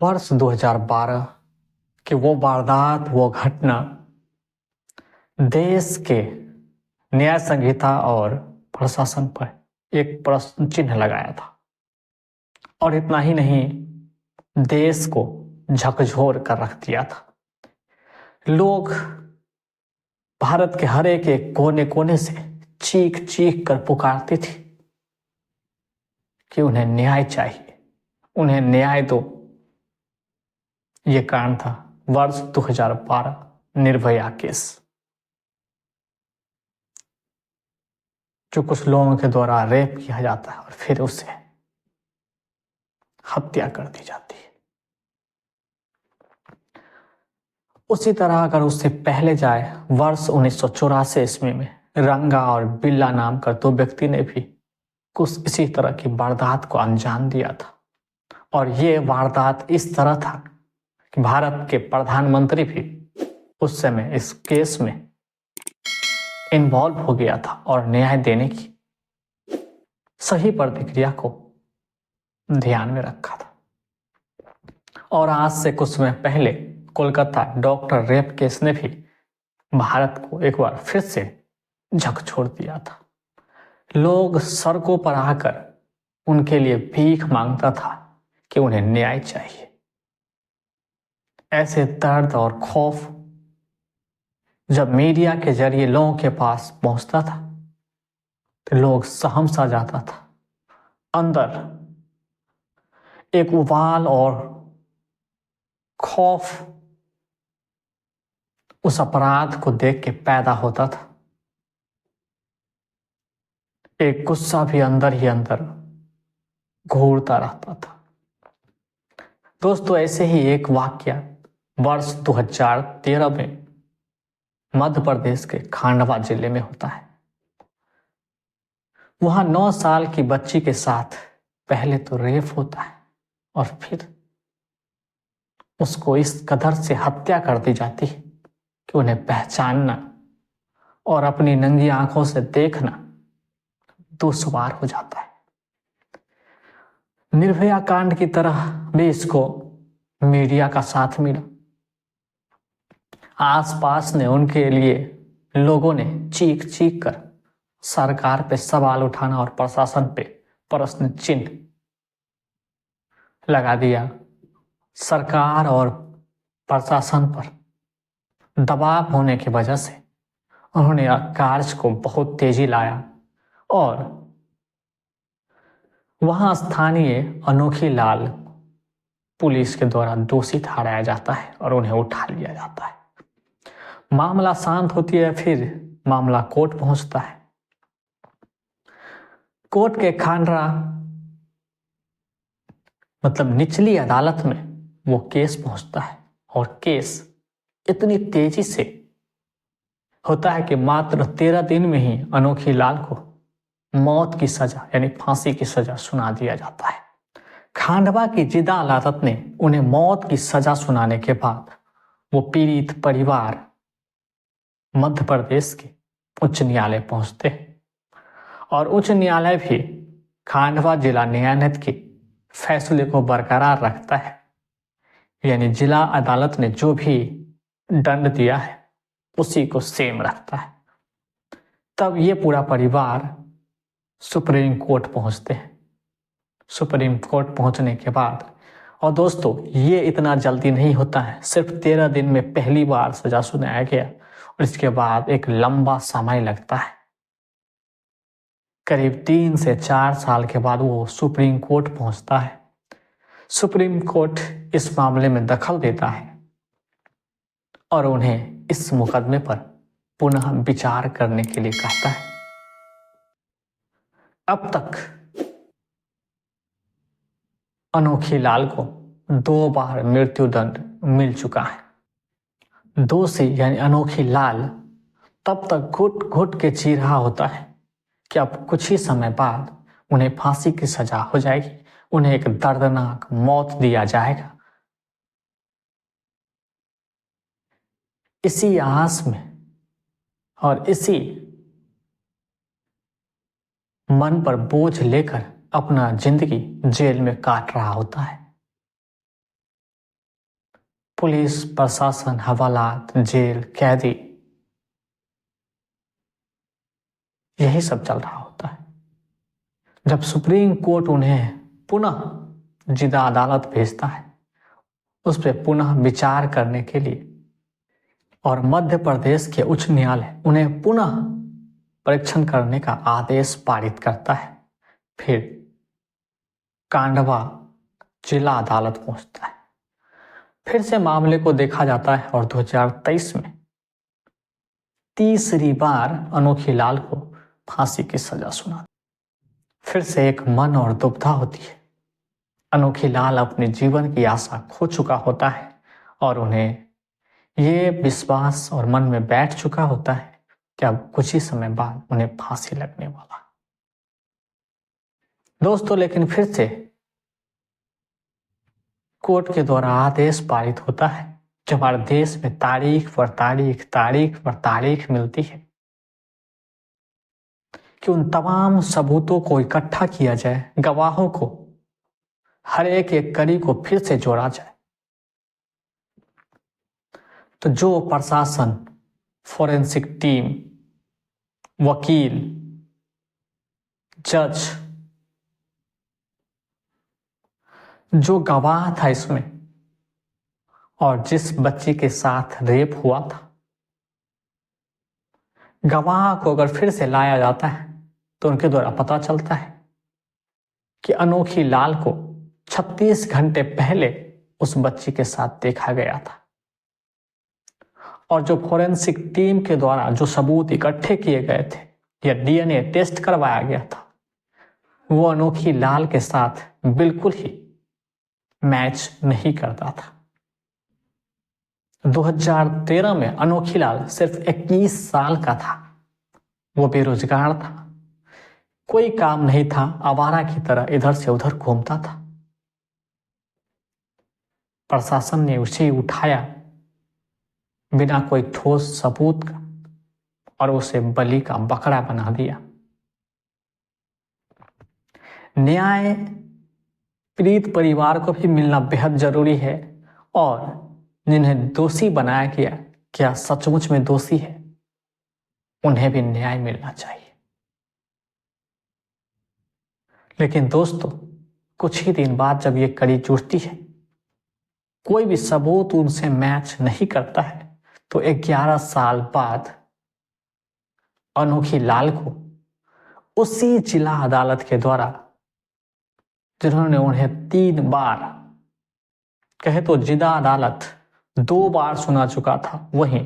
वर्ष 2012 की वो वारदात, वो घटना देश के न्याय संहिता और प्रशासन पर एक प्रश्न चिन्ह लगाया था। और इतना ही नहीं, देश को झकझोर कर रख दिया था। लोग भारत के हर एक कोने कोने से चीख चीख कर पुकारते थे कि उन्हें न्याय चाहिए, उन्हें न्याय दो। ये कांड था वर्ष 2012 निर्भया केस, जो कुछ लोगों के द्वारा रेप किया जाता है और फिर उसे हत्या कर दी जाती है। उसी तरह अगर उससे पहले जाए, वर्ष 1984 ईस्वी में रंगा और बिल्ला नाम का दो व्यक्ति ने भी कुछ इसी तरह की वारदात को अंजाम दिया था। और ये वारदात इस तरह था कि भारत के प्रधानमंत्री भी उस समय इस केस में इन्वॉल्व हो गया था और न्याय देने की सही प्रतिक्रिया को ध्यान में रखा था। और आज से कुछ समय पहले कोलकाता डॉक्टर रेप केस ने भी भारत को एक बार फिर से झकझोर दिया था। लोग सड़कों पर आकर उनके लिए भीख मांगता था कि उन्हें न्याय चाहिए। ऐसे दर्द और खौफ जब मीडिया के जरिए लोगों के पास पहुंचता था तो लोग सहम सा जाता था। अंदर एक उबाल और खौफ उस अपराध को देख के पैदा होता था। एक गुस्सा भी अंदर ही अंदर घूरता रहता था। दोस्तों, ऐसे ही एक वाकया वर्ष 2013 में मध्य प्रदेश के खांडवा जिले में होता है। वहां 9 साल की बच्ची के साथ पहले तो रेप होता है और फिर उसको इस कदर से हत्या कर दी जाती है कि उन्हें पहचानना और अपनी नंगी आंखों से देखना दुश्वार हो जाता है। निर्भया कांड की तरह भी इसको मीडिया का साथ मिला। आसपास ने उनके लिए लोगों ने चीख चीख कर सरकार पे सवाल उठाना और प्रशासन पे प्रश्न चिन्ह लगा दिया। सरकार और प्रशासन पर दबाव होने की वजह से उन्होंने कार्य को बहुत तेजी लाया और वहां स्थानीय अनोखी लाल पुलिस के द्वारा दोषी ठहराया जाता है और उन्हें उठा लिया जाता है। मामला शांत होती है, फिर मामला कोर्ट पहुंचता है। कोर्ट के खांडवा मतलब निचली अदालत में वो केस पहुंचता है और केस इतनी तेजी से होता है कि मात्र 13 दिन में ही अनोखी लाल को मौत की सजा यानी फांसी की सजा सुना दिया जाता है। खांडवा की जिला अदालत ने उन्हें मौत की सजा सुनाने के बाद वो पीड़ित परिवार मध्य प्रदेश के उच्च न्यायालय पहुंचते हैं और उच्च न्यायालय भी खांडवा जिला न्यायालय के फैसले को बरकरार रखता है। यानी जिला अदालत ने जो भी दंड दिया है उसी को सेम रखता है। तब ये पूरा परिवार सुप्रीम कोर्ट पहुंचते हैं। सुप्रीम कोर्ट पहुंचने के बाद, और दोस्तों ये इतना जल्दी नहीं होता है, सिर्फ 13 दिन में पहली बार सजा सुनाया गया और इसके बाद एक लंबा समय लगता है। करीब 3 से 4 साल के बाद वो सुप्रीम कोर्ट पहुंचता है। सुप्रीम कोर्ट इस मामले में दखल देता है और उन्हें इस मुकदमे पर पुनः विचार करने के लिए कहता है। अब तक अनोखी लाल को 2 बार मृत्यु दंड मिल चुका है। दोषी यानी अनोखी लाल तब तक घुट घुट के जी रहा होता है कि अब कुछ ही समय बाद उन्हें फांसी की सजा हो जाएगी, उन्हें एक दर्दनाक मौत दिया जाएगा। इसी आस में और इसी मन पर बोझ लेकर अपना जिंदगी जेल में काट रहा होता है। पुलिस प्रशासन, हवालात, जेल, कैदी, यही सब चल रहा होता है। जब सुप्रीम कोर्ट उन्हें पुनः जिला अदालत भेजता है उस पर पुनः विचार करने के लिए, और मध्य प्रदेश के उच्च न्यायालय उन्हें पुनः परीक्षण करने का आदेश पारित करता है, फिर कांडवा जिला अदालत पहुंचता है। फिर से मामले को देखा जाता है और 2023 में तीसरी बार अनोखी लाल को फांसी की सजा सुना। फिर से एक मन और दुविधा होती है। अनोखी लाल अपने जीवन की आशा खो चुका होता है और उन्हें ये विश्वास और मन में बैठ चुका होता है कि अब कुछ ही समय बाद उन्हें फांसी लगने वाला। दोस्तों, लेकिन फिर से कोर्ट के द्वारा आदेश पारित होता है जो हमारे देश में तारीख पर तारीख, तारीख पर तारीख मिलती है कि उन तमाम सबूतों को इकट्ठा किया जाए, गवाहों को, हर एक कड़ी को फिर से जोड़ा जाए। तो जो प्रशासन, फोरेंसिक टीम, वकील, जज, जो गवाह था इसमें और जिस बच्ची के साथ रेप हुआ था, गवाह को अगर फिर से लाया जाता है तो उनके द्वारा पता चलता है कि अनोखी लाल को 36 घंटे पहले उस बच्ची के साथ देखा गया था। और जो फोरेंसिक टीम के द्वारा जो सबूत इकट्ठे किए गए थे या डीएनए टेस्ट करवाया गया था, वो अनोखी लाल के साथ बिल्कुल ही मैच नहीं करता था। 2013 में अनोखी लाल सिर्फ 21 साल का था। वो बेरोजगार था, कोई काम नहीं था, आवारा की तरह इधर से उधर घूमता था। प्रशासन ने उसे उठाया बिना कोई ठोस सबूत का और उसे बलि का बकरा बना दिया। न्याय पीड़ित परिवार को भी मिलना बेहद जरूरी है और जिन्हें दोषी बनाया गया, क्या सचमुच में दोषी है, उन्हें भी न्याय मिलना चाहिए। लेकिन दोस्तों, कुछ ही दिन बाद जब ये कड़ी जुड़ती है, कोई भी सबूत उनसे मैच नहीं करता है, तो 11 साल बाद अनोखी लाल को उसी जिला अदालत के द्वारा, जिन्होंने उन्हें 3 बार, कहे तो जिला अदालत 2 बार सुना चुका था, वहीं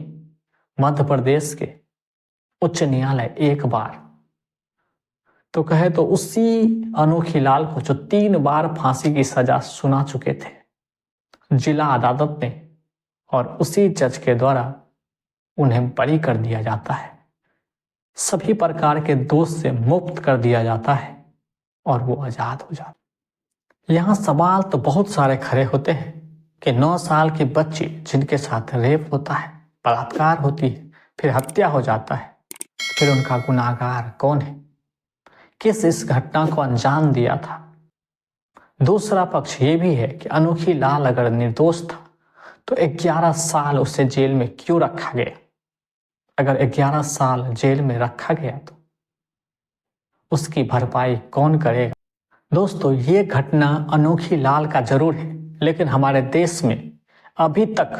मध्य प्रदेश के उच्च न्यायालय 1 बार, तो कहे तो उसी अनोखी लाल को जो 3 बार फांसी की सजा सुना चुके थे जिला अदालत ने, और उसी जज के द्वारा उन्हें बरी कर दिया जाता है, सभी प्रकार के दोष से मुक्त कर दिया जाता है और वो आजाद हो जाता है। यहाँ सवाल तो बहुत सारे खड़े होते हैं कि 9 साल की बच्ची जिनके साथ रेप होता है, बलात्कार होती है, फिर हत्या हो जाता है, फिर उनका गुनाहगार कौन है, किस इस घटना को अंजाम दिया था। दूसरा पक्ष ये भी है कि अनोखी लाल अगर निर्दोष था तो 11 साल उसे जेल में क्यों रखा गया। अगर 11 साल जेल में रखा गया तो उसकी भरपाई कौन करेगा। दोस्तों, ये घटना अनोखी लाल का जरूर है, लेकिन हमारे देश में अभी तक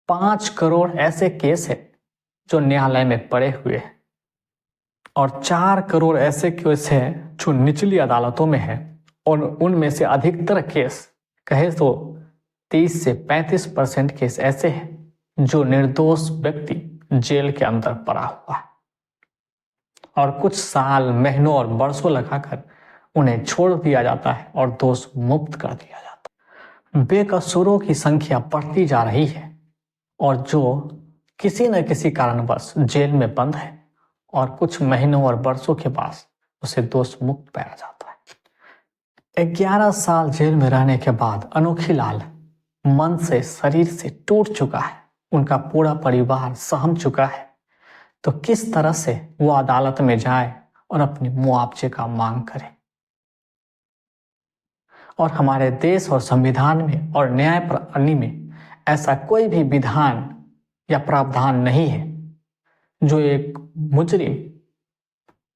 5 करोड़ ऐसे केस है जो न्यायालय में पड़े हुए हैं और 4 करोड़ ऐसे केस हैं जो निचली अदालतों में है, और उनमें से अधिकतर केस, कहे तो 30 से 35% केस ऐसे हैं जो निर्दोष व्यक्ति जेल के अंदर पड़ा हुआ है और कुछ साल, महीनों और वर्षों लगाकर उन्हें छोड़ दिया जाता है और दोष मुक्त कर दिया जाता है। बेकसूरों की संख्या बढ़ती जा रही है और जो किसी न किसी कारणवश जेल में बंद है और कुछ महीनों और वर्षों के बाद उसे दोष मुक्त पाया जाता है। 11 साल जेल में रहने के बाद अनोखी लाल मन से, शरीर से टूट चुका है, उनका पूरा परिवार सहम चुका है, तो किस तरह से वो अदालत में जाए और अपनी मुआवजे का मांग करे। और हमारे देश और संविधान में और न्याय प्रणाली में ऐसा कोई भी विधान या प्रावधान नहीं है जो एक मुजरिम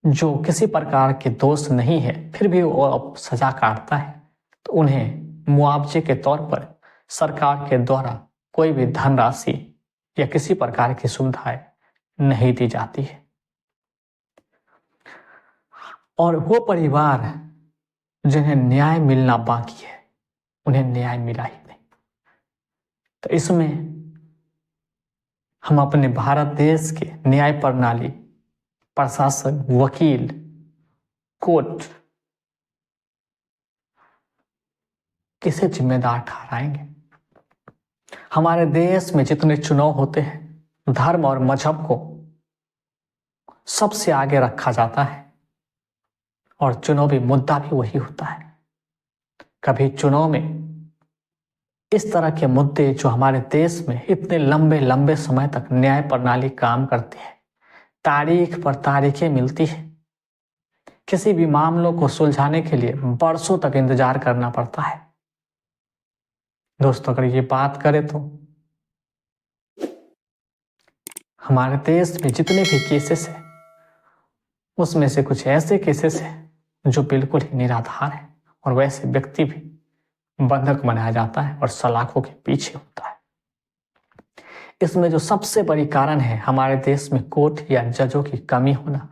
जो किसी प्रकार के दोष नहीं है फिर भी वो अब सजा काटता है तो उन्हें मुआवजे के तौर पर सरकार के द्वारा कोई भी धनराशि या किसी प्रकार की सुविधाएं नहीं दी जाती है। और वो परिवार जिन्हें न्याय मिलना बाकी है उन्हें न्याय मिला ही नहीं। तो इसमें हम अपने भारत देश के न्याय प्रणाली, प्रशासन, वकील, कोर्ट किसे जिम्मेदार ठहराएंगे? हमारे देश में जितने चुनाव होते हैं धर्म और मजहब को सबसे आगे रखा जाता है और चुनावी मुद्दा भी वही होता है। कभी चुनाव में इस तरह के मुद्दे जो हमारे देश में इतने लंबे लंबे समय तक न्याय प्रणाली काम करती है, तारीख पर तारीखें मिलती है, किसी भी मामलों को सुलझाने के लिए बरसों तक इंतजार करना पड़ता है। दोस्तों, अगर ये बात करें तो हमारे देश में जितने भी केसेस हैं उसमें से कुछ ऐसे केसेस हैं जो बिल्कुल ही निराधार हैं और वैसे व्यक्ति भी बंधक बनाया जाता है और सलाखों के पीछे होता है। इसमें जो सबसे बड़ी कारण है हमारे देश में कोर्ट या जजों की कमी होना।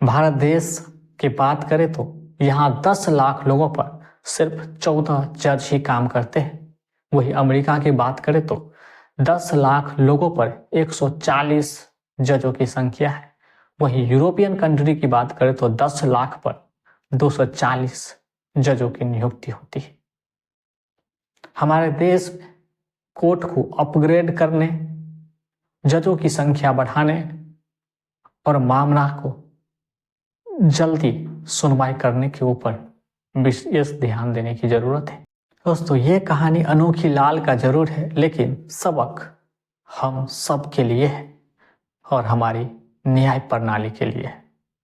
भारत देश की बात करें तो यहाँ 10 लाख लोगों पर सिर्फ 14 जज ही काम करते हैं। वही अमेरिका की बात करें तो 10 लाख लोगों पर 140 जजों की संख्या है। वही यूरोपियन कंट्री की बात करें तो 10 लाख पर 240 जजों की नियुक्ति होती है। हमारे देश में कोर्ट को अपग्रेड करने, जजों की संख्या बढ़ाने और मामला को जल्दी सुनवाई करने के ऊपर विशेष ध्यान देने की जरूरत है। दोस्तों, ये कहानी अनोखी लाल का जरूर है, लेकिन सबक हम सब के लिए है और हमारी न्याय प्रणाली के लिए है।